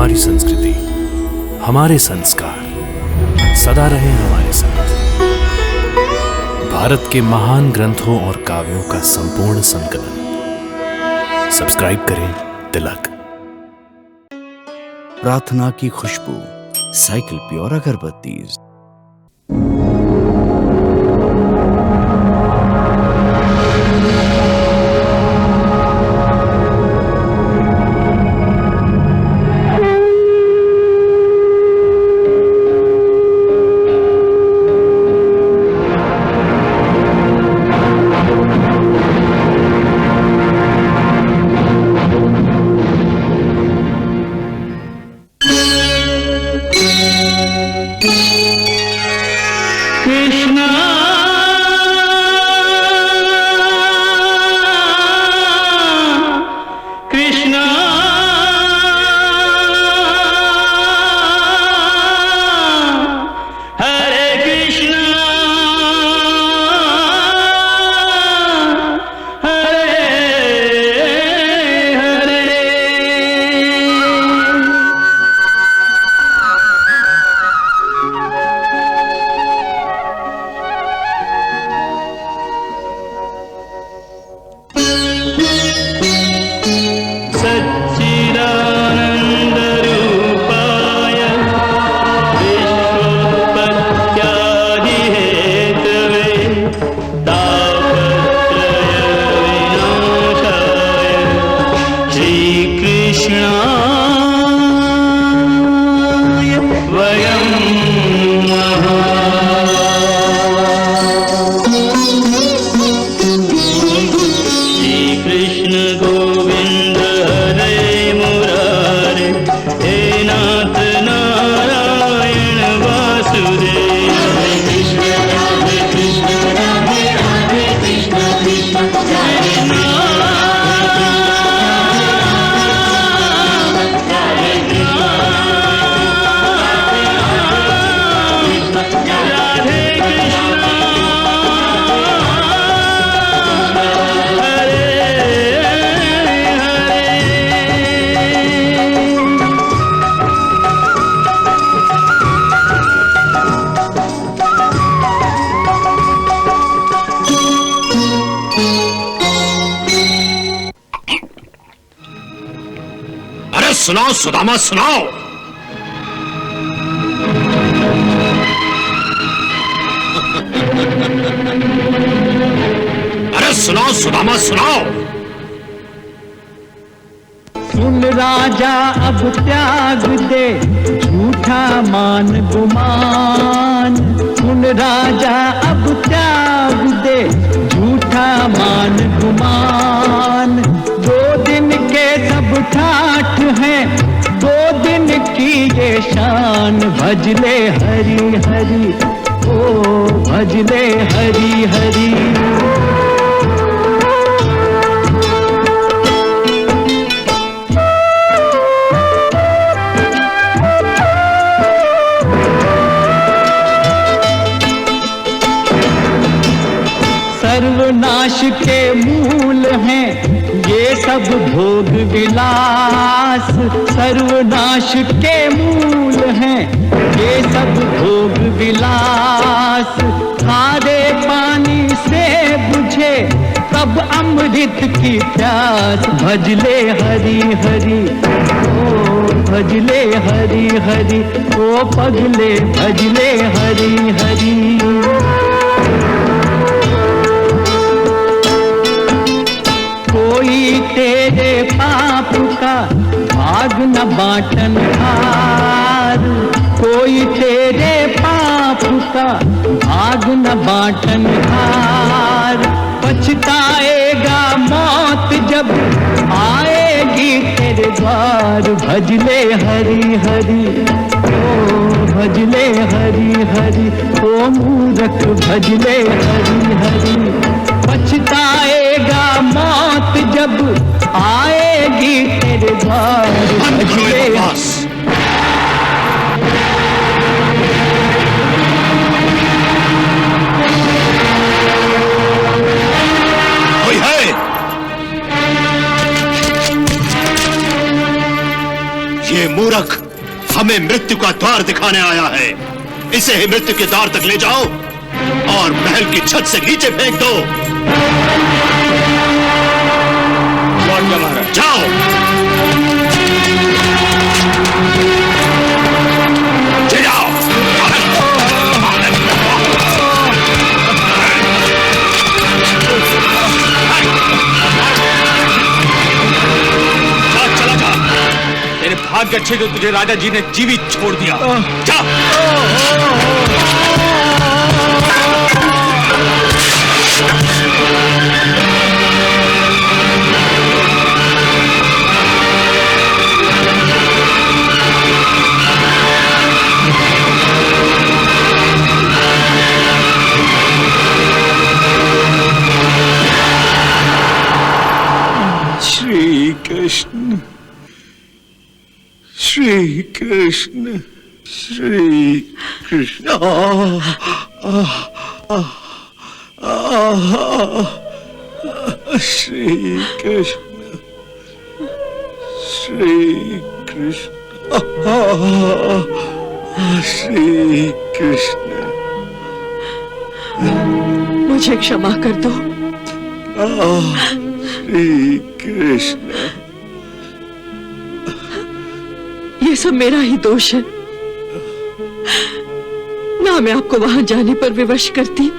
हमारी संस्कृति, हमारे संस्कार सदा रहे हमारे साथ। भारत के महान ग्रंथों और काव्यों का संपूर्ण संकलन। सब्सक्राइब करें तिलक। प्रार्थना की खुशबू, साइकिल प्योर अगरबत्ती। सुनाओ सुदामा, सुनाओ। अरे सुनाओ सुदामा, सुनाओ। सुन राजा अब त्याग दे झूठा मान गुमान। सुन राजा अब त्याग दे झूठा मान गुमान। 2 दिन के सब ठाठ हैं, 2 दिन की ये शान। भजले हरि हरि, ओ भजले हरि हरि। सर्वनाश के मूल हैं ये सब भोग विलास। सर्वनाश के मूल हैं ये सब भोग विलास। खारे पानी से बुझे तब अमृत की प्यास। भजले हरि हरि, ओ भजले हरि हरि। ओ पगले भजले हरि हरि। कोई तेरे पाप का भाग न बांटन हार। कोई तेरे पाप का भाग न बांटन हार। पछताएगा मौत जब आएगी तेरे द्वार। भजले हरि हरि, ओ भजले हरि हरि। ओ मूरख भजले हरि हरि। पछताएगा मौत जब आएगी तेरे द्वार। भजले ये मूर्ख हमें मृत्यु का द्वार दिखाने आया है। इसे ही मृत्यु के द्वार तक ले जाओ और महल की छत से नीचे फेंक दो। जाओ। जाओ। चला जा। तेरे भाग्य अच्छे जो तुझे राजा जी ने जीवित छोड़ दिया। जा। श्री कृष्ण, श्री कृष्ण, श्री कृष्ण। श्री कृष्ण, श्री कृष्ण, श्री कृष्ण। मुझे क्षमा कर दो। श्री कृष्ण। ये सब मेरा ही दोष है। ना मैं आपको वहां जाने पर विवश करती,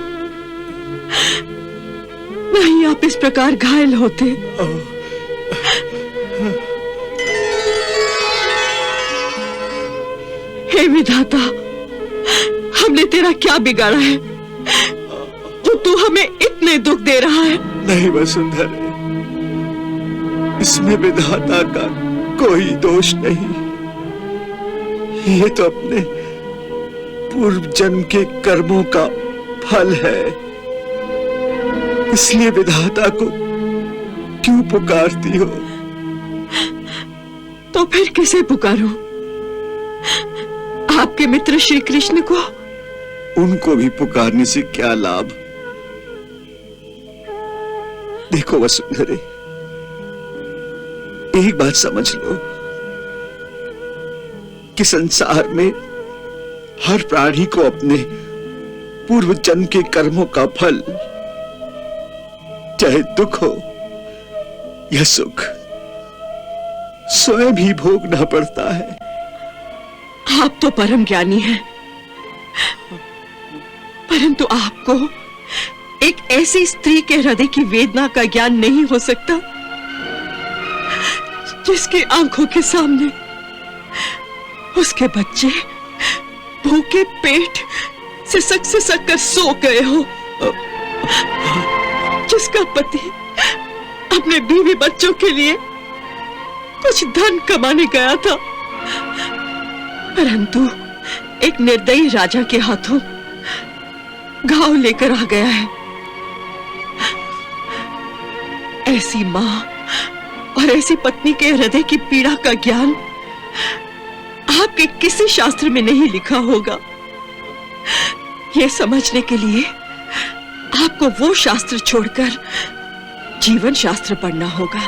ना ही आप इस प्रकार घायल होते। हे विधाता, हमने तेरा क्या बिगाड़ा है जो तू हमें इतने दुख दे रहा है? नहीं वसुंधरा, इसमें विधाता का कोई दोष नहीं। ये तो अपने पूर्व जन्म के कर्मों का फल है। इसलिए विधाता को क्यों पुकारती हो? तो फिर किसे पुकारूं? आपके मित्र श्री कृष्ण को? उनको भी पुकारने से क्या लाभ? देखो वसुंधरे, एक बात समझ लो कि संसार में हर प्राणी को अपने पूर्व जन्म के कर्मों का फल, चाहे दुख हो या सुख, स्वयं ही भोगना पड़ता है। आप तो परम ज्ञानी हैं, परंतु आपको एक ऐसी स्त्री के हृदय की वेदना का ज्ञान नहीं हो सकता जिसकी आंखों के सामने उसके बच्चे भूखे पेट सिसक कर सो गए हो, जिसका पति अपने बीवी बच्चों के लिए कुछ धन कमाने गया था, परंतु एक निर्दयी राजा के हाथों घाव लेकर आ गया है। ऐसी मां और ऐसी पत्नी के हृदय की पीड़ा का ज्ञान आपके किसी शास्त्र में नहीं लिखा होगा। यह समझने के लिए आपको वो शास्त्र छोड़कर जीवन शास्त्र पढ़ना होगा।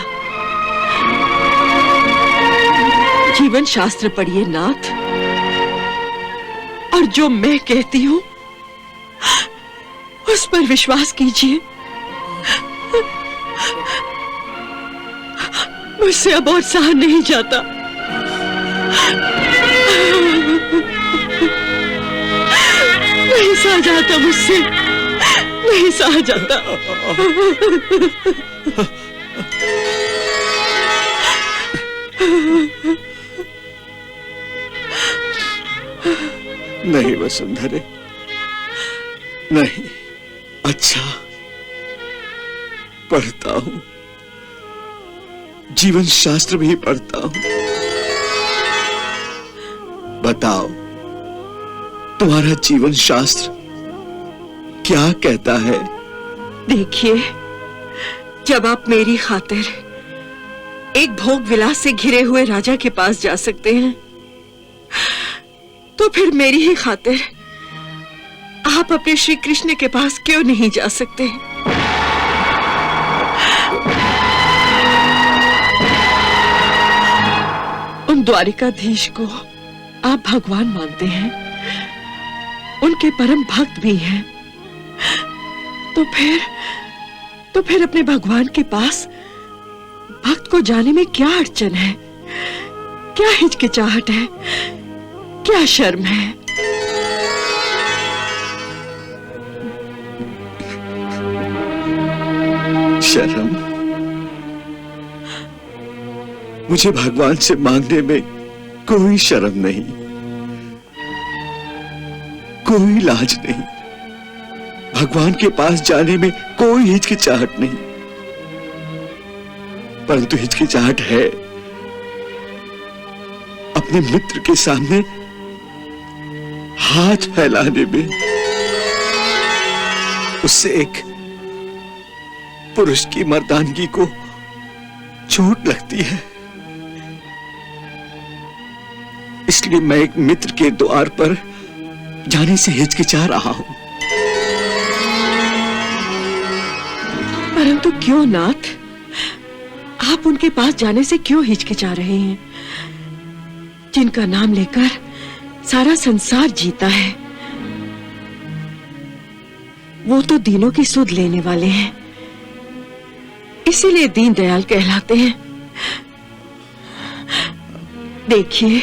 जीवन शास्त्र पढ़िए नाथ, और जो मैं कहती हूं उस पर विश्वास कीजिए। मुझसे अब और सहा नहीं जाता। नहीं सहा जाता मुझसे, नहीं सहा जाता। नहीं वसुंधरे, नहीं। अच्छा, पढ़ता हूं, जीवन शास्त्र भी पढ़ता हूं। बताओ, तुम्हारा जीवन शास्त्र क्या कहता है? देखिए, जब आप मेरी खातिर एक भोग विलास से घिरे हुए राजा के पास जा सकते हैं, तो फिर मेरी ही खातिर आप अपने श्री कृष्ण के पास क्यों नहीं जा सकते? उन द्वारिकाधीश को आप भगवान मानते हैं, उनके परम भक्त भी हैं, तो फिर अपने भगवान के पास भक्त को जाने में क्या अड़चन है, क्या हिचकिचाहट है, क्या शर्म है? शर्म? मुझे भगवान से मांगने में कोई शर्म नहीं, कोई लाज नहीं, भगवान के पास जाने में कोई हिचकिचाहट नहीं। परंतु हिचकिचाहट है अपने मित्र के सामने हाथ फैलाने में। उससे एक पुरुष की मर्दानगी को चोट लगती है। इसलिए मैं एक मित्र के द्वार पर जाने से हिचकिचा रहा हूं। परंतु क्यों नाथ, आप उनके पास जाने से क्यों हिचकिचा रहे हैं, जिनका नाम लेकर सारा संसार जीता है? वो तो दीनों की सुध लेने वाले हैं, इसीलिए दीनदयाल कहलाते हैं। देखिए,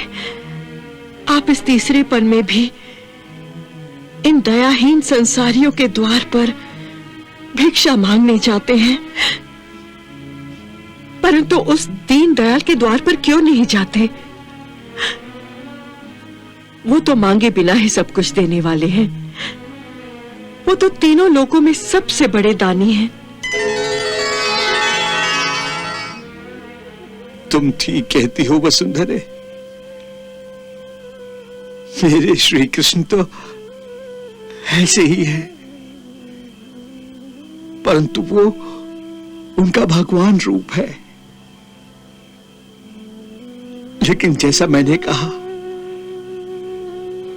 आप इस तीसरे पन में भी इन दयाहीन संसारियों के द्वार पर भिक्षा मांगने जाते हैं, परंतु उस दीनदयाल के द्वार पर क्यों नहीं जाते? वो तो मांगे बिना ही सब कुछ देने वाले हैं। वो तो तीनों लोकों में सबसे बड़े दानी हैं। तुम ठीक कहती हो वसुंधरे। मेरे श्री कृष्ण तो ऐसे ही है, परंतु वो उनका भगवान रूप है। लेकिन जैसा मैंने कहा,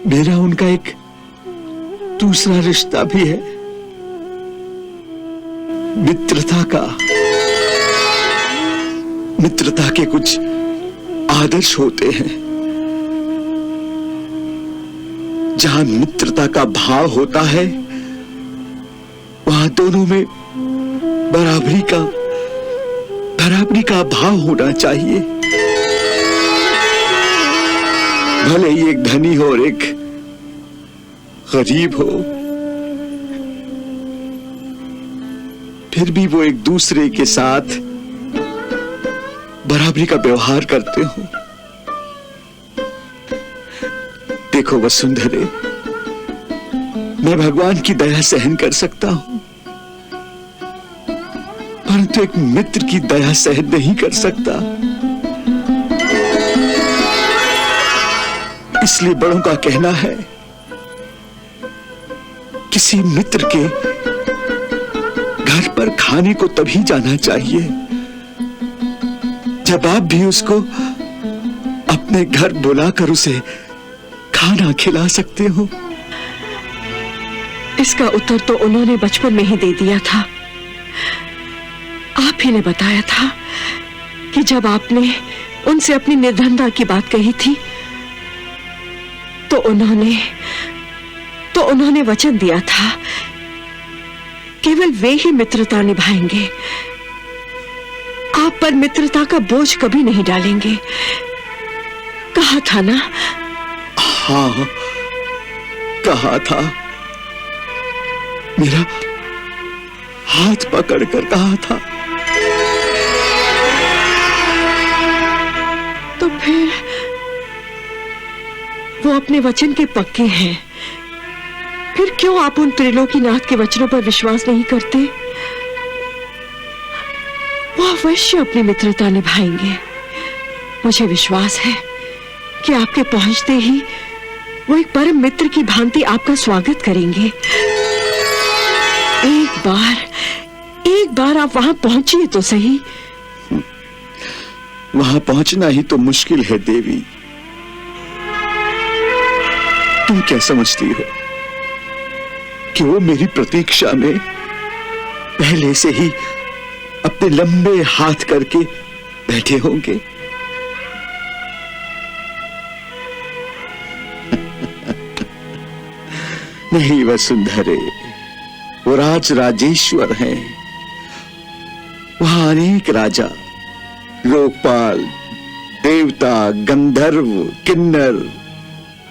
मेरा उनका एक दूसरा रिश्ता भी है, मित्रता का। मित्रता के कुछ आदर्श होते हैं। जहां मित्रता का भाव होता है, वहां दोनों में बराबरी का भाव होना चाहिए। भले ही एक धनी हो और एक गरीब हो, फिर भी वो एक दूसरे के साथ बराबरी का व्यवहार करते हो। देखो वसुंधरे, मैं भगवान की दया सहन कर सकता हूं, परंतु एक मित्र की दया सहन नहीं कर सकता। इसलिए बड़ों का कहना है, किसी मित्र के घर पर खाने को तभी जाना चाहिए जब आप भी उसको अपने घर बुलाकर उसे खाना खिला सकते हो। इसका उत्तर तो उन्होंने बचपन में ही दे दिया था। आप ही ने बताया था कि जब आपने उनसे अपनी निर्धनता की बात कही थी, तो उन्होंने वचन दिया था केवल वे ही मित्रता निभाएंगे, आप पर मित्रता का बोझ कभी नहीं डालेंगे। कहा था ना? हाँ, कहा था। मेरा हाथ पकड़कर कहा था। तो फिर वो अपने वचन के पक्के हैं, फिर क्यों आप उन त्रिलोकीनाथ के वचनों पर विश्वास नहीं करते? वो अवश्य अपनी मित्रता निभाएंगे। मुझे विश्वास है कि आपके पहुंचते ही वो एक परम मित्र की भांति आपका स्वागत करेंगे। एक बार आप वहां पहुंचिए तो सही। वहां पहुंचना ही तो मुश्किल है देवी। तुम क्या समझती हो कि वो मेरी प्रतीक्षा में पहले से ही अपने लंबे हाथ करके बैठे होंगे? नहीं वसुंधरे, वो राज राजेश्वर हैं। वहां अनेक राजा, लोकपाल, देवता, गंधर्व, किन्नर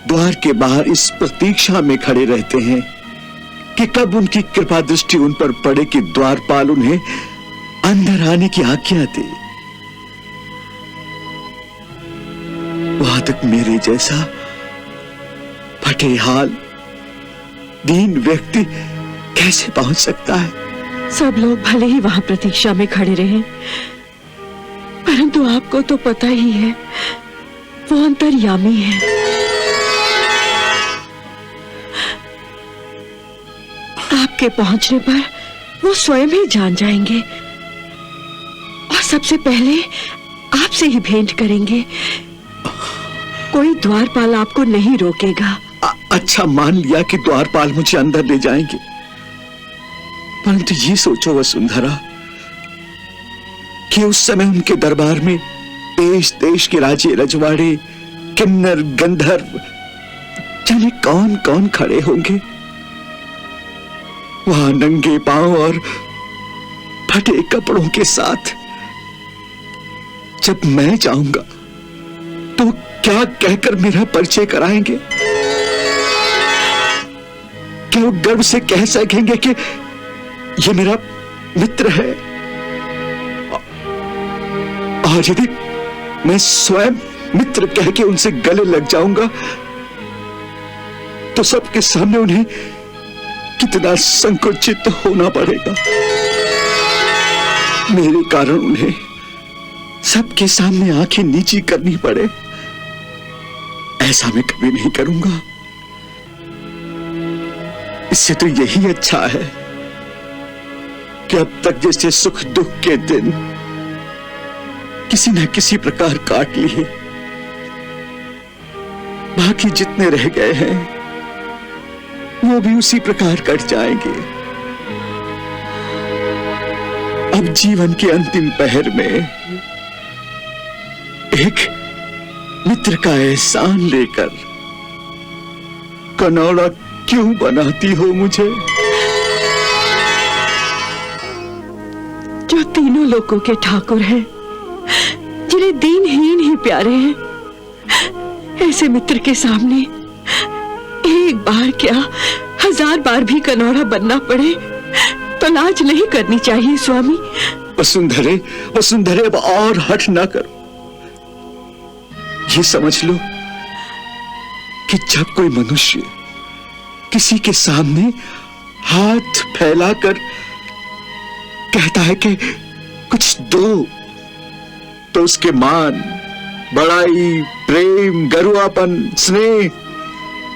द्वार के बाहर इस प्रतीक्षा में खड़े रहते हैं कि कब उनकी कृपा दृष्टि उन पर पड़े कि द्वारपाल उन्हें अंदर आने की आज्ञा दे। वहां तक मेरे जैसा फटे हाल दीन व्यक्ति कैसे पहुंच सकता है? सब लोग भले ही वहां प्रतीक्षा में खड़े रहे, परंतु आपको तो पता ही है वो अंतर्यामी है। आपके पहुंचने पर वो स्वयं ही जान जाएंगे और सबसे पहले आपसे ही भेंट करेंगे। कोई द्वारपाल आपको नहीं रोकेगा। अच्छा, मान लिया कि द्वारपाल मुझे अंदर ले जाएंगे, परंतु ये सोचो वसुंधरा कि उस समय उनके दरबार में देश देश के राजे रजवाड़े, किन्नर, गंधर्व जाने कौन कौन खड़े होंगे। वहां नंगे पांव और फटे कपड़ों के साथ जब मैं जाऊंगा तो क्या कहकर मेरा परिचय कराएंगे? क्या वो गर्व से कह सकेंगे कि ये मेरा मित्र है? और यदि मैं स्वयं मित्र कह के उनसे गले लग जाऊंगा तो सबके सामने उन्हें कितना संकुचित होना पड़ेगा। मेरे कारण उन्हें सबके सामने आंखें नीची करनी पड़े, ऐसा मैं कभी नहीं करूंगा। इससे तो यही अच्छा है कि अब तक जैसे सुख दुख के दिन किसी न किसी प्रकार काट लिए, बाकी जितने रह गए हैं वो भी उसी प्रकार कट जाएंगे। अब जीवन के अंतिम पहर में एक मित्र का एहसान लेकर कनौड़ा क्यों बनाती हो मुझे? जो तीनों लोगों के ठाकुर हैं, जिन्हें दीनहीन ही प्यारे हैं, ऐसे मित्र के सामने एक बार क्या 1000 बार भी कनौड़ा बनना पड़े तो लाज नहीं करनी चाहिए स्वामी। वसुंधरे, वसुंधरे, अब और हठ ना करो। ये समझ लो कि जब कोई मनुष्य किसी के सामने हाथ फैलाकर कहता है कि कुछ दो, तो उसके मान, बड़ाई, प्रेम, गरुआपन, स्नेह,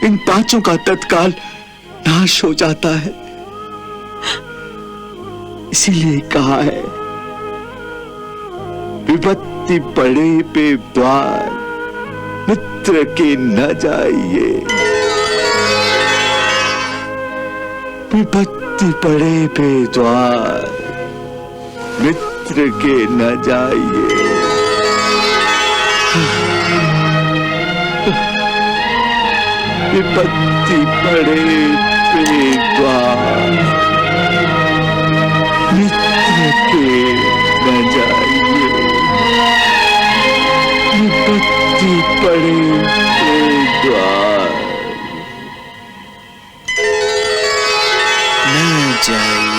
इन पांचों का तत्काल नाश हो जाता है। इसीलिए कहा है, विपत्ति पड़े पे द्वार मित्र के न जाइए। विपत्ति पड़े पे द्वार मित्र के न जाइए। विपत्ति पड़े पे द्वार मित्र के न जाइए। विपत्ति पड़े पे द्वार न जाइए।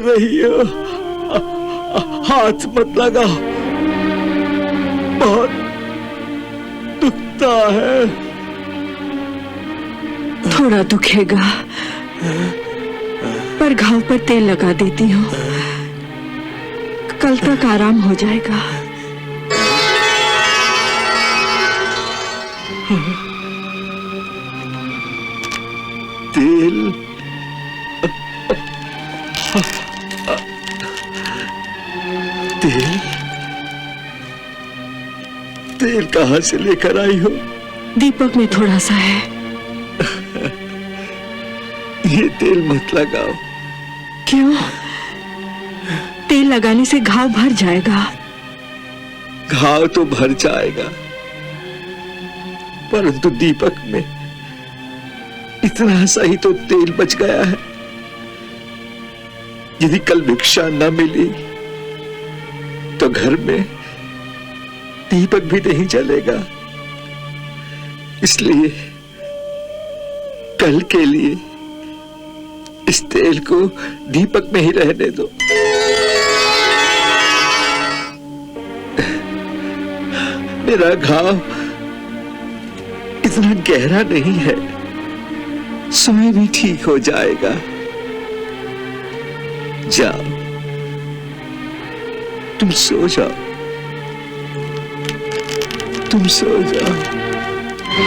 रही हो? हाथ मत लगाओ, बहुत दुखता है। थोड़ा दुखेगा, पर घाव पर तेल लगा देती हूँ, कल तक आराम हो जाएगा। तेल? तेल? तेल कहाँ से लेकर आई हो? दीपक में थोड़ा सा है। ये तेल मत लगाओ। क्यों? तेल लगाने से घाव भर जाएगा। घाव तो भर जाएगा, परंतु दीपक में इतना सा ही तो तेल बच गया है। यदि कल भिक्षा न मिली तो घर में दीपक भी नहीं जलेगा। इसलिए कल के लिए इस तेल को दीपक में ही रहने दो। मेरा घाव इतना गहरा नहीं है, स्वयं भी ठीक हो जाएगा। जाओ, तुम सो जाओ, तुम सो जाओ।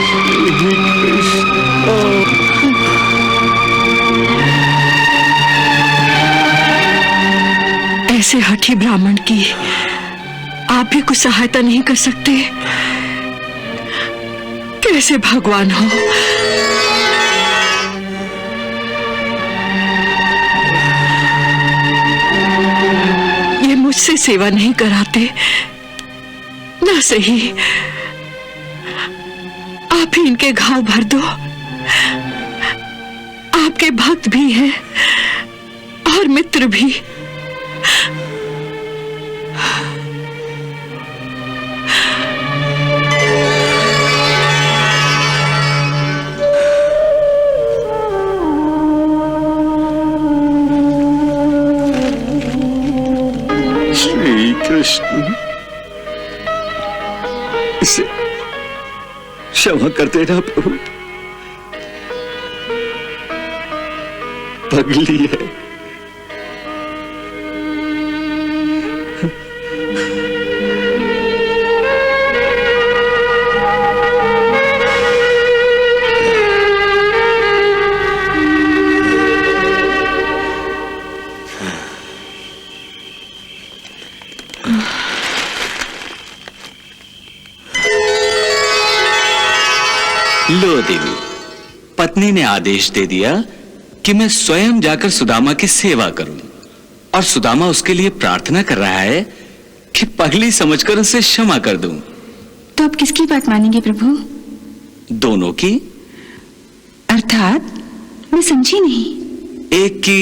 श्री कृष्ण। ऐसे हठी ब्राह्मण की आप भी कुछ सहायता नहीं कर सकते? कैसे भगवान हो? ये मुझसे सेवा नहीं कराते ना सही, आप ही इनके घाव भर दो। आपके भक्त भी हैं और मित्र भी। श्री कृष्ण, इसे क्षमा कर देना प्रभु, पगली है। लो देवी, पत्नी ने आदेश दे दिया कि मैं स्वयं जाकर सुदामा की सेवा करूं, और सुदामा उसके लिए प्रार्थना कर रहा है कि पगली समझकर उसे क्षमा कर दूं। तो अब किसकी बात मानेंगे प्रभु? दोनों की। अर्थात मैं समझी नहीं। एक की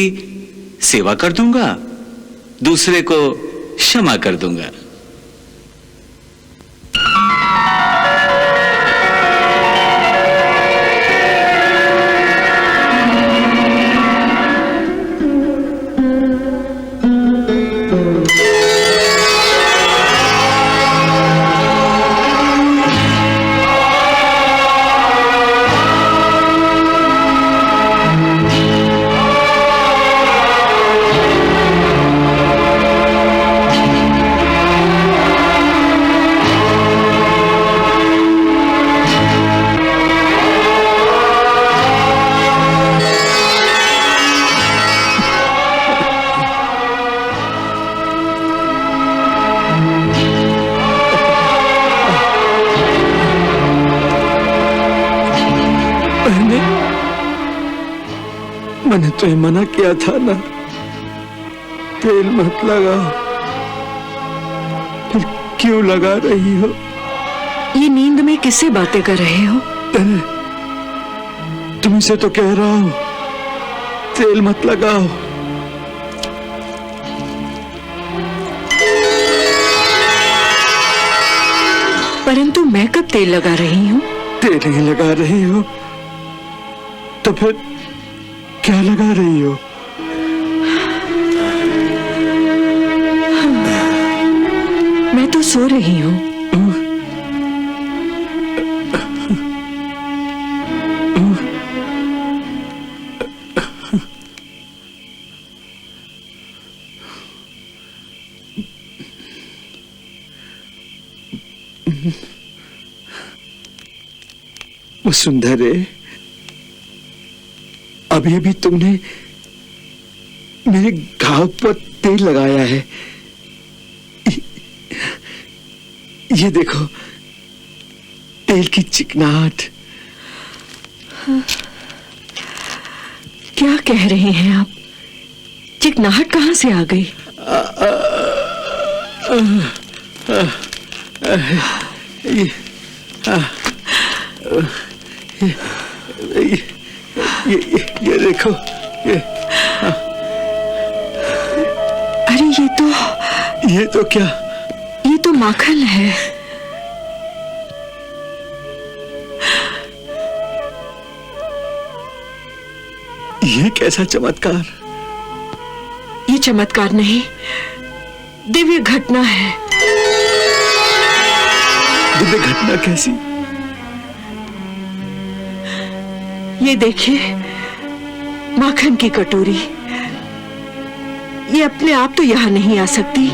सेवा कर दूंगा, दूसरे को क्षमा कर दूंगा। मैंने तुम्हें मना किया था ना, तेल मत लगाओ, फिर क्यों लगा रही हो? ये नींद में किससे बातें कर रहे हो? तुमसे तो कह रहा हूं, तेल मत लगाओ। परंतु मैं कब तेल लगा रही हूँ? तेल नहीं लगा रही हो तो फिर क्या लगा रही हो? सो रही हूँ। वो सुंदर है, अभी अभी तुमने मेरे घाव पर तेल लगाया है। ये देखो, तेल की चिकनाहट। क्या कह रहे हैं आप? चिकनाहट कहाँ से आ गई? ये देखो, ये अरे ये तो क्या? ये तो माखन है। ये कैसा चमत्कार? ये चमत्कार नहीं, दिव्य घटना है। दिव्य घटना कैसी? ये देखिए, माखन की कटोरी। ये अपने आप तो यहां नहीं आ सकती,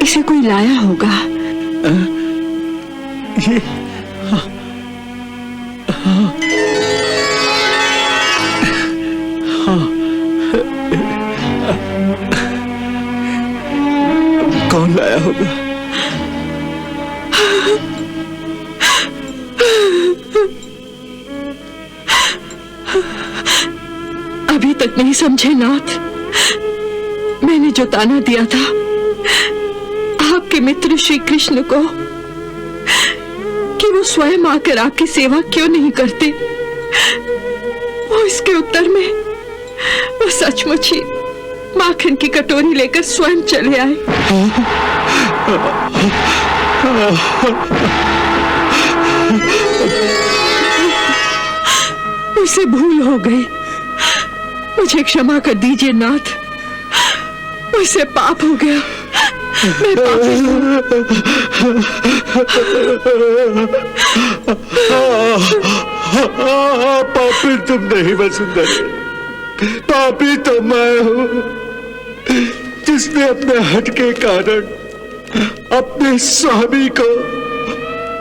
इसे कोई लाया होगा। ये हाँ, हाँ, हाँ, कौन लाया होगा? अभी तक नहीं समझे नाथ? मैंने जो ताना दिया था आपके मित्र श्री कृष्ण को कि वो स्वयं आकर आपकी सेवा क्यों नहीं करते, वो इसके उत्तर में वो सचमुच ही माखन की कटोरी लेकर स्वयं चले आए। मुझसे भूल हो गई, मुझे क्षमा कर दीजिए नाथ। मुझसे पाप हो गया, मैं पापी हूँ। पापी तुम नहीं वसुंधरा, पापी तो मैं हूँ, जिसने अपने हट के कारण अपने स्वामी को,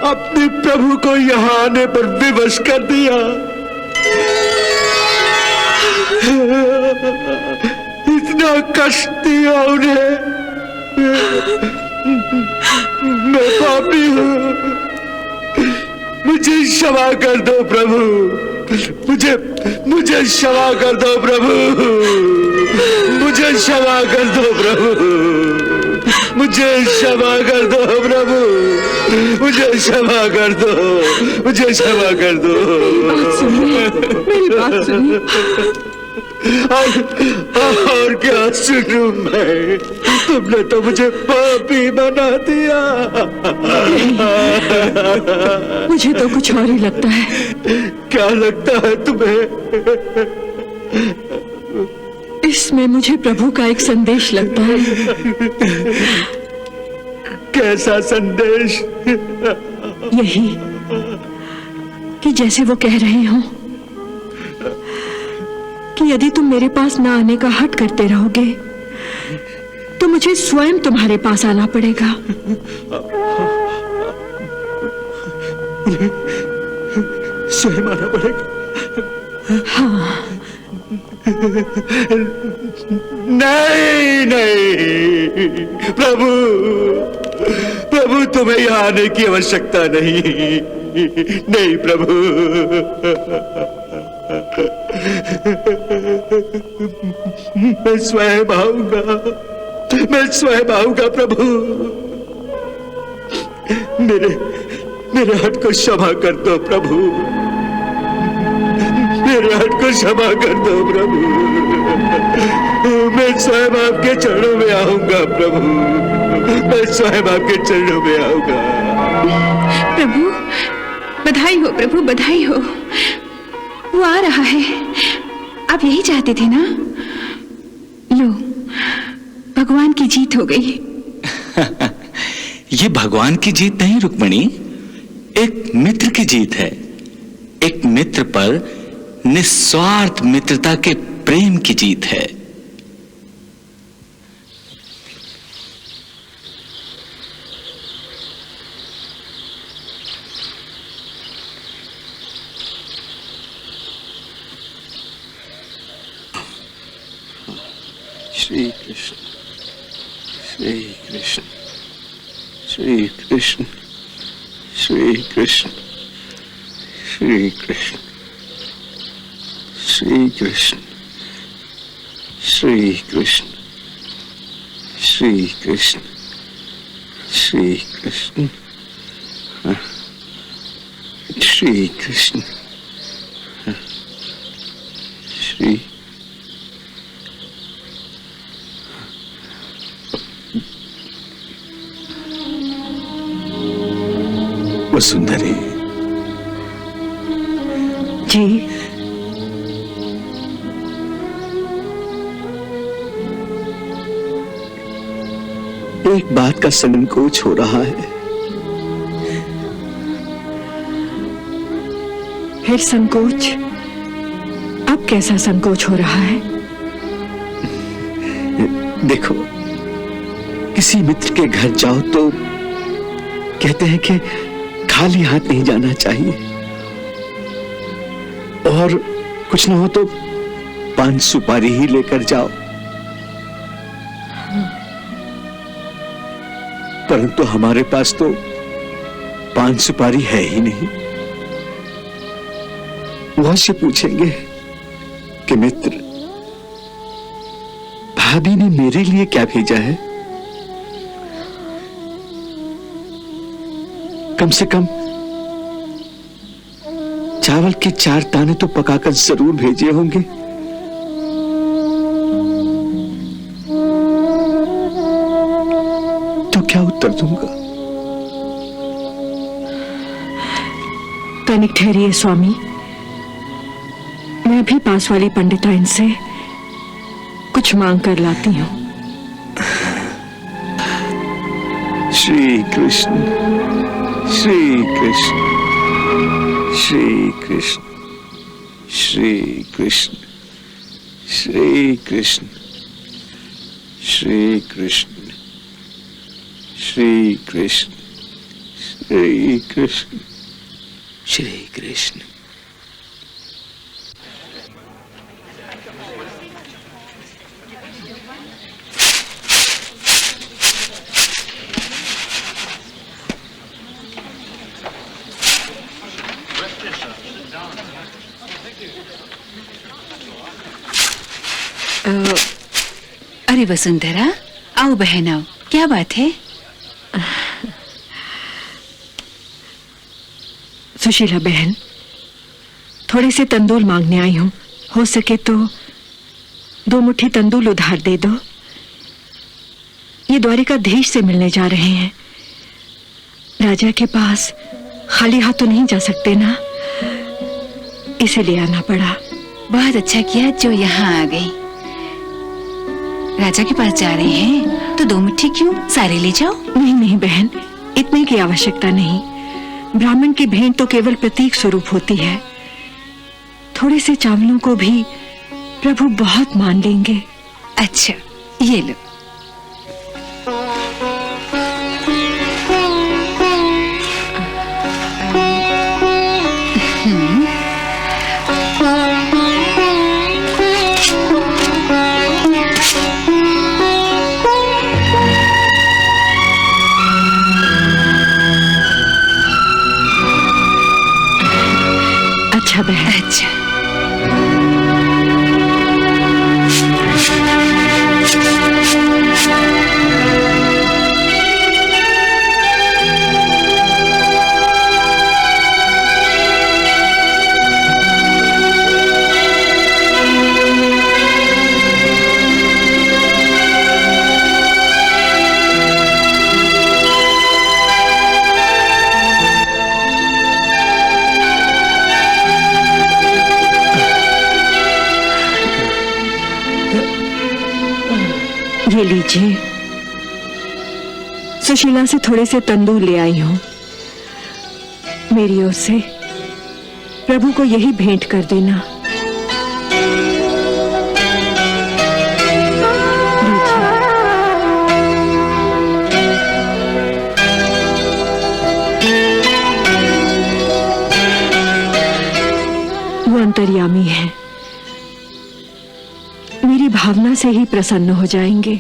अपने प्रभु को यहाँ आने पर विवश कर दिया। इतना कष्ट दिया उन्हें। मैं पापी हूँ, मुझे क्षमा कर दो प्रभु, मुझे क्षमा कर दो प्रभु, मुझे क्षमा कर दो प्रभु, मुझे क्षमा कर दो प्रभु, मुझे क्षमा कर दो, मुझे क्षमा कर दो। मेरी बात सुनिए। और क्या सुनूं मैं? तुमने तो मुझे पापी बना दिया। मुझे तो कुछ और ही लगता है। क्या लगता है तुम्हें? इसमें मुझे प्रभु का एक संदेश लगता है। कैसा संदेश? यही कि जैसे वो कह रहे हो कि यदि तुम मेरे पास ना आने का हट करते रहोगे तो मुझे स्वयं तुम्हारे पास आना पड़ेगा। स्वयं आना पड़ेगा? हाँ। नहीं नहीं प्रभु, प्रभु तुम्हें यहाँ आने की आवश्यकता नहीं, नहीं प्रभु। मैं स्वयं आऊंगा, मैं स्वयं आऊंगा प्रभु। मेरे हट को क्षमा कर दो प्रभु, मेरे हट को क्षमा कर दो प्रभु। मैं स्वयं आपके चरणों में आऊंगा प्रभु, मैं स्वयं आपके चरणों में आऊंगा। प्रभु बधाई हो, प्रभु बधाई हो। वो आ रहा है, आप यही चाहते थे ना? लो, भगवान की जीत हो गई। ये भगवान की जीत नहीं रुक्मिणी, एक मित्र की जीत है। एक मित्र पर निस्वार्थ मित्रता के प्रेम की जीत है। श्री कृष्ण, श्री कृष्ण, श्री कृष्ण, श्री कृष्ण, श्री कृष्ण, श्री कृष्ण, श्री कृष्ण, श्री कृष्ण, श्री कृष्ण, श्री कृष्ण, श्री वसुंधरी जी, एक बात का संकोच हो रहा है। फिर संकोच? अब कैसा संकोच हो रहा है? देखो, किसी मित्र के घर जाओ तो कहते हैं कि खाली हाथ नहीं जाना चाहिए, और कुछ ना हो तो पान सुपारी ही लेकर जाओ। परंतु हमारे पास तो पान सुपारी है ही नहीं। वहां से पूछेंगे कि मित्र, भाभी ने मेरे लिए क्या भेजा है? कम से कम चावल के 4 दाने तो पकाकर जरूर भेजे होंगे। तो क्या उत्तर दूंगा? तनिक ठहरिए स्वामी, मैं भी पास वाली पंडिताइन से कुछ मांग कर लाती हूँ। श्री कृष्ण, श्री कृष्ण, श्री कृष्ण, श्री कृष्ण, श्री कृष्ण, श्री कृष्ण, श्री कृष्ण, श्री कृष्ण, श्री कृष्ण। अरे वसुंधरा, आओ बहन आओ, क्या बात है? सुशीला बहन, थोड़े से तंदूर मांगने आई हूँ। हो सके तो 2 मुट्ठी तंदूर उधार दे दो। ये द्वारिकाधीश से मिलने जा रहे हैं। राजा के पास खाली हाथ तो नहीं जा सकते ना, इसीलिए आना पड़ा। बहुत अच्छा किया जो यहाँ आ गई। राजा के पास जा रहे हैं तो 2 मुट्ठी क्यों, सारे ले जाओ। नहीं नहीं बहन, इतने की आवश्यकता नहीं। ब्राह्मण की भेंट तो केवल प्रतीक स्वरूप होती है। थोड़े से चावलों को भी प्रभु बहुत मान लेंगे। अच्छा, ये लो। अच्छा बहन, अच्छा। ये लीजिए। सुशीला से थोड़े से तंदूर ले आई हूं। मेरी ओर से प्रभु को यही भेंट कर देना। वो अंतर्यामी है, मेरी भावना से ही प्रसन्न हो जाएंगे।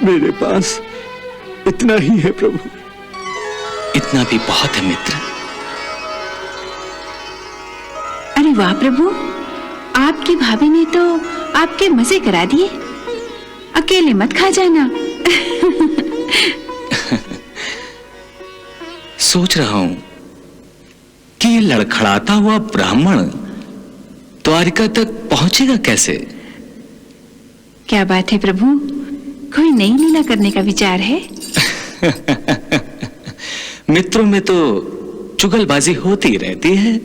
मेरे पास इतना ही है प्रभु। इतना भी बहुत है मित्र। अरे वाह प्रभु, आपकी भाभी ने तो आपके मजे करा दिए। अकेले मत खा जाना। सोच रहा हूं कि ये लड़खड़ाता हुआ ब्राह्मण द्वारिका तक पहुंचेगा कैसे? क्या बात है प्रभु, कोई नई लीला करने का विचार है? मित्रों में तो चुगलबाजी होती रहती है।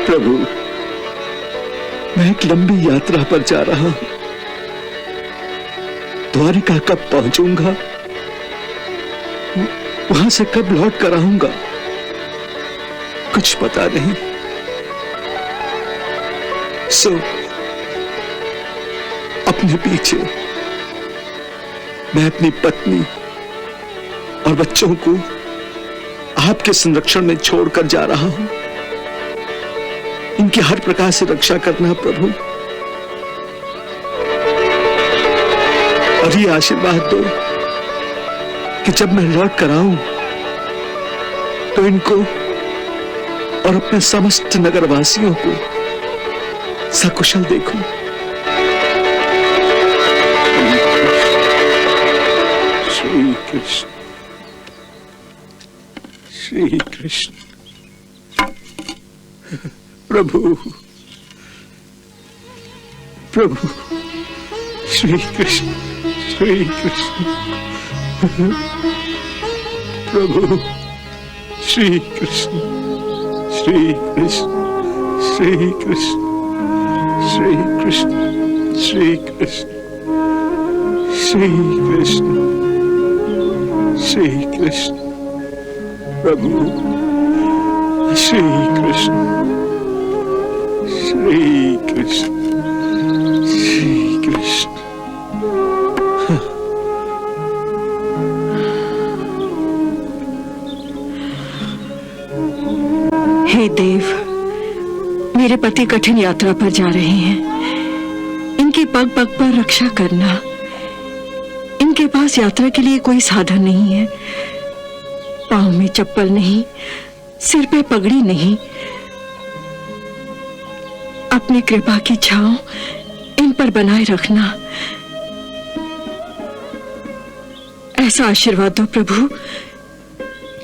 प्रभु, मैं एक लंबी यात्रा पर जा रहा हूं। द्वारिका कब पहुंचूंगा, वहां से कब लौट कर आऊंगा, कुछ पता नहीं। सो अपने पीछे मैं अपनी पत्नी और बच्चों को आपके संरक्षण में छोड़कर जा रहा हूं। इनकी हर प्रकार से रक्षा करना प्रभु, और ये आशीर्वाद दो कि जब मैं लौट कर आऊं तो इनको और अपने समस्त नगरवासियों को सकुशल देखूं। श्री कृष्ण, श्री कृष्ण। प्रभु, प्रभु, श्री कृष्ण, श्री कृष्ण। प्रभु, श्री कृष्ण, श्री कृष्ण, श्री कृष्ण, श्री कृष्ण, श्री कृष्ण, श्री कृष्ण, श्री कृष्ण। प्रभु, श्री कृष्ण, श्री कृष्ण, श्री कृष्ण। हे देव, मेरे पति कठिन यात्रा पर जा रहे हैं। इनके पग पग पर रक्षा करना। इनके पास यात्रा के लिए कोई साधन नहीं है। पांव में चप्पल नहीं, सिर पे पगड़ी नहीं। अपनी कृपा की छांव इन पर बनाए रखना। ऐसा आशीर्वाद दो प्रभु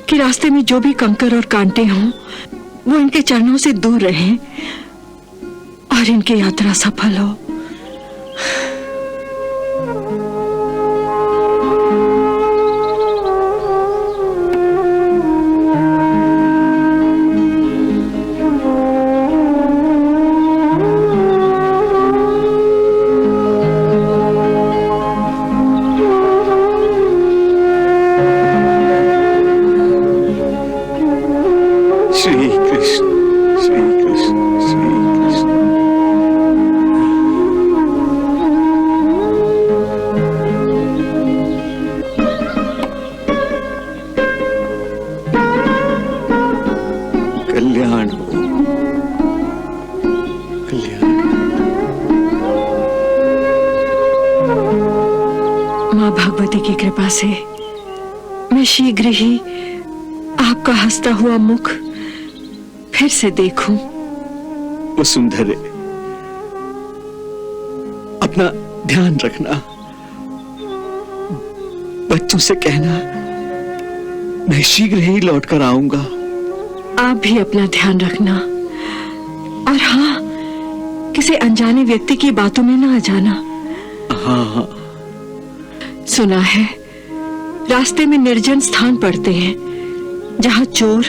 कि रास्ते में जो भी कंकर और कांटे हों वो इनके चरणों से दूर रहें और इनकी यात्रा सफल हो। श्री कृष्ण श्री कृष्ण श्री कृष्ण। कल्याण हो, कल्याण। माँ भगवती की कृपा से मैं शीघ्र ही आपका हंसता हुआ मुख फिर से देखूं। वसुंधरे, अपना ध्यान रखना, बच्चों से कहना मैं शीघ्र ही लौट कर आऊंगा। आप भी अपना ध्यान रखना, और हाँ, किसी अनजाने व्यक्ति की बातों में ना आ जाना। हाँ। सुना है रास्ते में निर्जन स्थान पड़ते हैं जहां चोर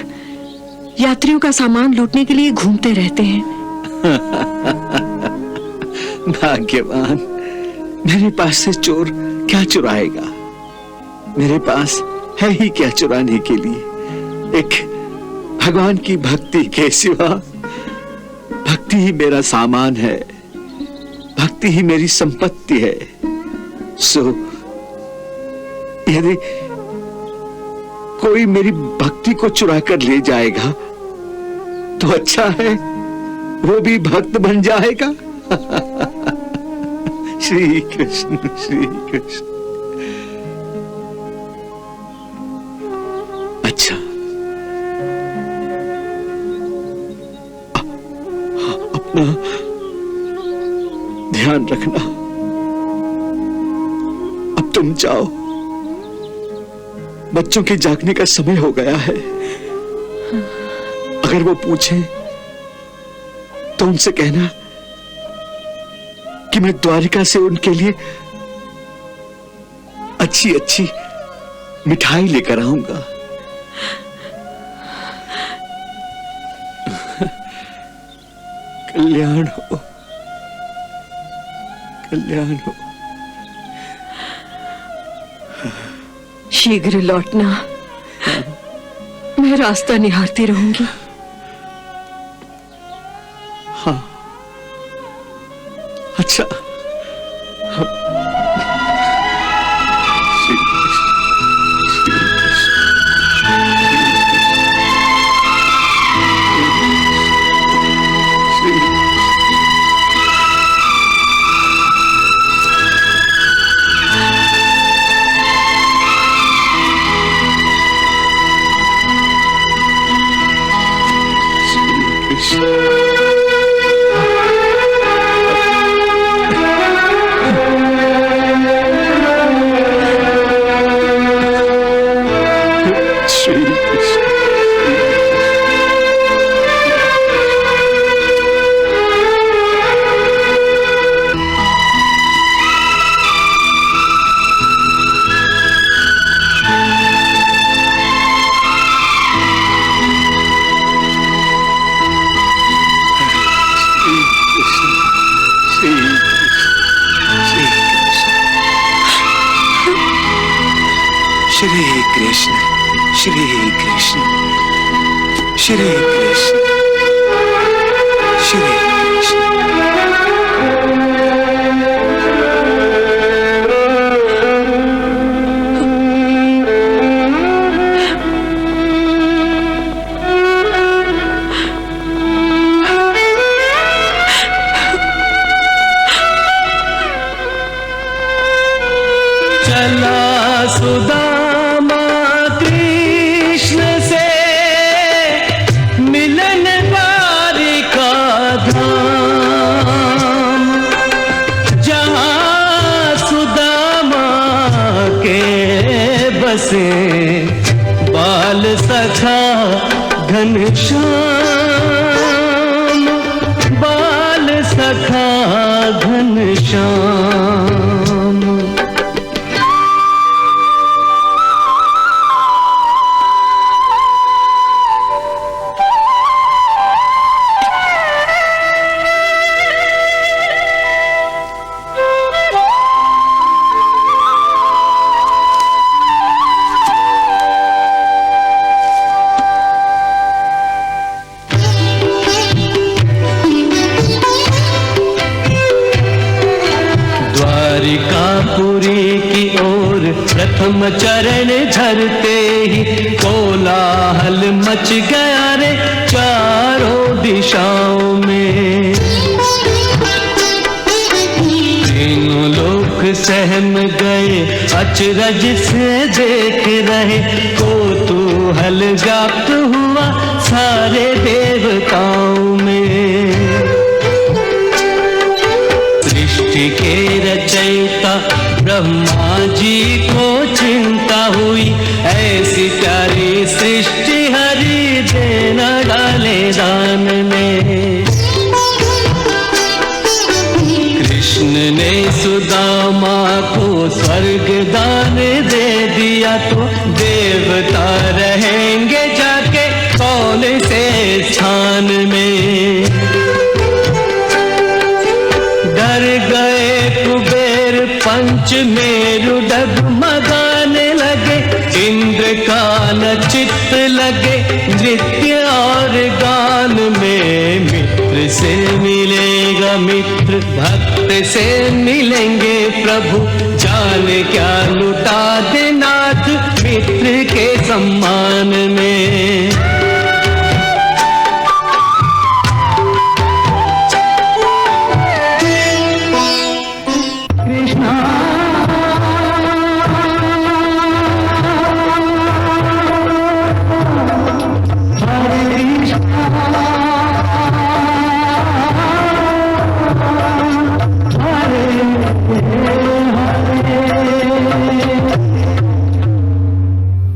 यात्रियों का सामान लूटने के लिए घूमते रहते हैं। भाग्यवान, मेरे पास से चोर क्या चुराएगा? मेरे पास है ही क्या चुराने के लिए? एक भगवान की भक्ति के सिवा भक्ति ही मेरा सामान है, भक्ति ही मेरी संपत्ति है। सो यदि कोई मेरी भक्ति को चुरा कर ले जाएगा तो अच्छा है, वो भी भक्त बन जाएगा। श्री कृष्ण श्री कृष्ण। अच्छा, अपना ध्यान रखना। अब तुम जाओ, बच्चों के जागने का समय हो गया है। अगर वो पूछें तो उनसे कहना कि मैं द्वारिका से उनके लिए अच्छी अच्छी मिठाई लेकर आऊंगा। कल्याण हो, कल्याण हो। शीघ्र लौटना, मैं रास्ता निहारती रहूंगी। हाँ, अच्छा। श्री कृष्ण श्री कृष्ण श्री कृष्ण श्री कृष्ण। चला सुदामा कृष्ण से मिलन द्वारिका धाम, जहाँ सुदामा के बसे बाल सखा घनश्याम, बाल सखा घनश्याम। प्रथम चरण धरते ही कोलाहल मच गया रे चारों दिशाओं में। तीनों लोग सहम गए, अचरज से देख रहे, कौतूहल व्याप्त हुआ सारे देवताओं में। सृष्टि के रचयिता ब्रह्मा जी को चिंता हुई, ऐसी प्यारी सृष्टि हरि देना डाले दान में। कृष्ण ने सुदामा को स्वर्ग दान दे दिया, तो देवता रहेंगे जाके कौन से स्थान में। डर गए कुबेर पंच मेरु डगमगाने लगे, इंद्र का न चित्त लगे नृत्य और गान में। मित्र से मिलेगा मित्र, भक्त से मिलेंगे प्रभु, जान क्या लुटा दे नाथ मित्र के सम्मान